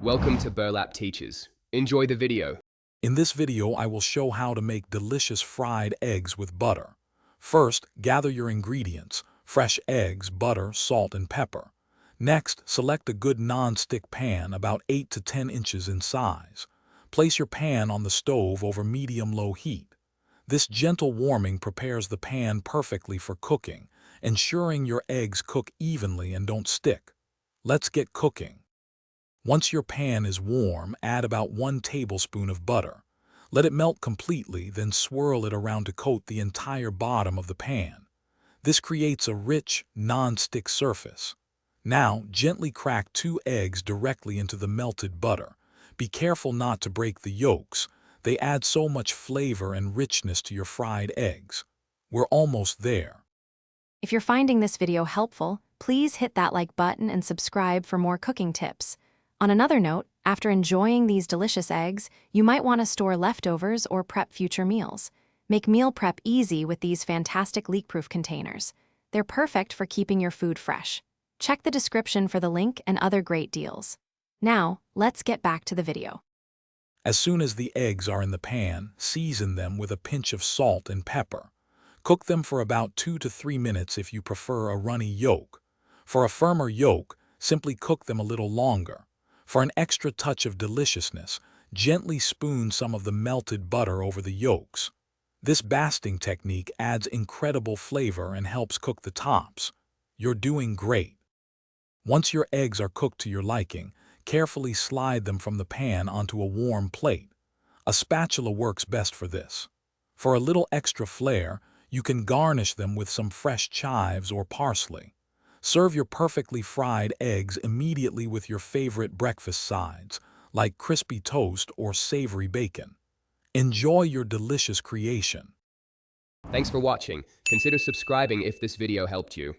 Welcome to Burlap Teachers. Enjoy the video. In this video, I will show how to make delicious fried eggs with butter. First, gather your ingredients: fresh eggs, butter, salt, and pepper. Next, select a good non-stick pan about 8 to 10 inches in size. Place your pan on the stove over medium-low heat. This gentle warming prepares the pan perfectly for cooking, ensuring your eggs cook evenly and don't stick. Let's get cooking. Once your pan is warm, add about 1 tablespoon of butter. Let it melt completely, then swirl it around to coat the entire bottom of the pan. This creates a rich, non-stick surface. Now, gently crack 2 eggs directly into the melted butter. Be careful not to break the yolks. They add so much flavor and richness to your fried eggs. We're almost there. If you're finding this video helpful, please hit that like button and subscribe for more cooking tips. On another note, after enjoying these delicious eggs, you might want to store leftovers or prep future meals. Make meal prep easy with these fantastic leak-proof containers. They're perfect for keeping your food fresh. Check the description for the link and other great deals. Now, let's get back to the video. As soon as the eggs are in the pan, season them with a pinch of salt and pepper. Cook them for about 2 to 3 minutes if you prefer a runny yolk. For a firmer yolk, simply cook them a little longer. For an extra touch of deliciousness, gently spoon some of the melted butter over the yolks. This basting technique adds incredible flavor and helps cook the tops. You're doing great. Once your eggs are cooked to your liking, carefully slide them from the pan onto a warm plate. A spatula works best for this. For a little extra flair, you can garnish them with some fresh chives or parsley. Serve your perfectly fried eggs immediately with your favorite breakfast sides, like crispy toast or savory bacon. Enjoy your delicious creation. Thanks for watching. Consider subscribing if this video helped you.